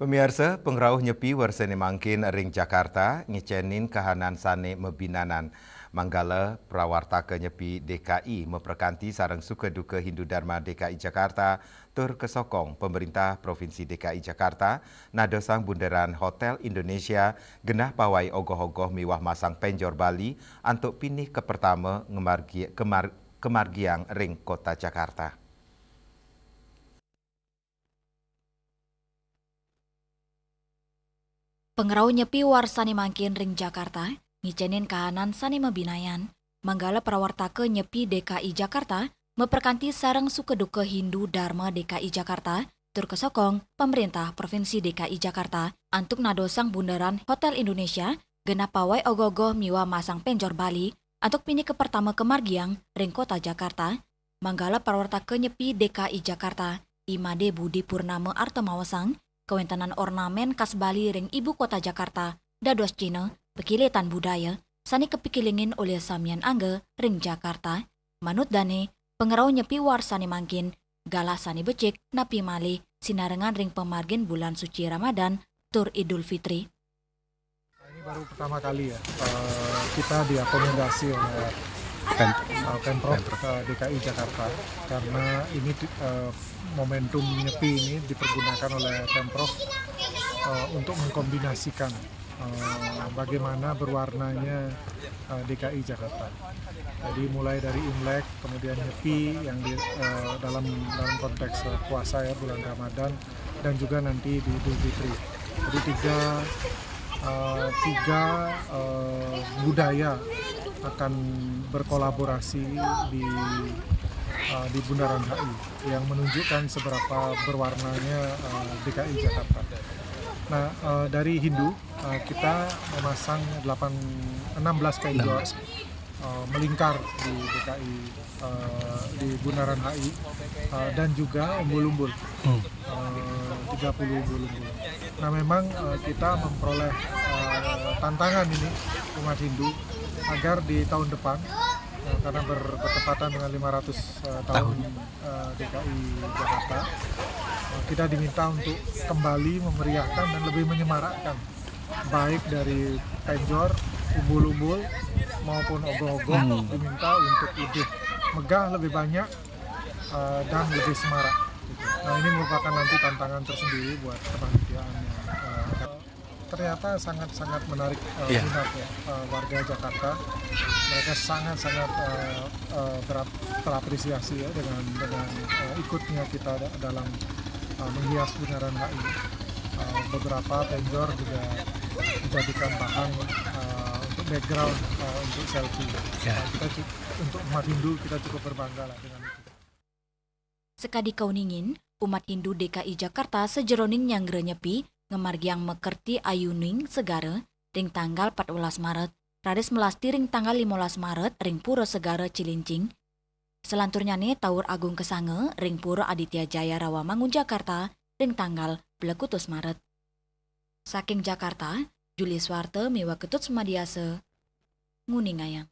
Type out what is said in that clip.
Pemirsa, pengrauh nyepi warsene mangkin ring Jakarta ngicenin kahanan sane mebinanan. Manggala prawartaka nyepi DKI memperkanti sarang suka duka Hindu Dharma DKI Jakarta tur kesokong pemerintah Provinsi DKI Jakarta nado sang bundaran Hotel Indonesia genah pawai ogoh-ogoh miwah masang penjor Bali antuk pinih ke pertama kemargiang ring kota Jakarta. Pengrau nyepi warsani mangkin ring Jakarta, ngicenin kahanan sani mebinayan, manggala prawartaka nyepi DKI Jakarta, memperkanti sarang sukeduka Hindu Dharma DKI Jakarta, tur kesokong pemerintah Provinsi DKI Jakarta, antuk nadosang bundaran Hotel Indonesia, genap pawai ogogo miwa masang penjor Bali, antuk pini ke pertama kemargiang ring kota Jakarta, manggala prawartaka nyepi DKI Jakarta, Imade Budi Purnama Artamawasang, kewentanan ornamen khas Bali ring ibu kota Jakarta, dados Cina, pekilitan budaya, sani kepikilingin oleh Samian Angge ring Jakarta, manut dane, pengerau nyepi warsani mangkin, galah sani becik, napi mali, sinarengan ring pemargin bulan suci Ramadan, tur Idul Fitri. Ini baru pertama kali ya, kita diakomodasi oleh Pemprov DKI Jakarta, karena ini momentum nyepi ini dipergunakan oleh Pemprov untuk mengkombinasikan bagaimana berwarnanya DKI Jakarta. Jadi mulai dari Imlek, kemudian nyepi yang dalam konteks puasa ya, bulan Ramadan, dan juga nanti di Idul Fitri. Jadi tiga budaya akan berkolaborasi di Bundaran HI yang menunjukkan seberapa berwarnanya DKI Jakarta. Nah, dari Hindu kita memasang 16 penjor melingkar di DKI di Bundaran HI dan juga umbul-umbul 30 umbul-umbul. Nah, memang kita memperoleh tantangan ini umat Hindu agar di tahun depan karena bertepatan dengan 500 tahun DKI Jakarta, kita diminta untuk kembali memeriahkan dan lebih menyemarakkan baik dari penjor, umbul-umbul maupun ogoh-ogoh, diminta untuk lebih megah, lebih banyak dan lebih semarak. Nah, ini merupakan nanti tantangan tersendiri buat kepanitiaan. Ternyata sangat menarik minat ya, warga Jakarta. Mereka sangat terapresiasi ya dengan ikutnya kita dalam menghias Bundaran HI. Beberapa penjor juga dijadikan bahan untuk background untuk selfie. Kita untuk umat Hindu kita cukup berbangga lah dengan itu. Sekadi kauningin, umat Hindu DKI Jakarta sejeroning yang nyepi, ngemargiang mekerti ayuning segara, ring tanggal 14 Maret, Rades melasti ring tanggal 15 Maret, ring Pura Segara Cilincing. Selanturnya nih Taur Agung Kesange, ring Pura Aditya Jaya Rawamangun Jakarta, ring tanggal 20 Maret. Saking Jakarta, Juli Swarte miwa ketut semadiase, nguning ayang.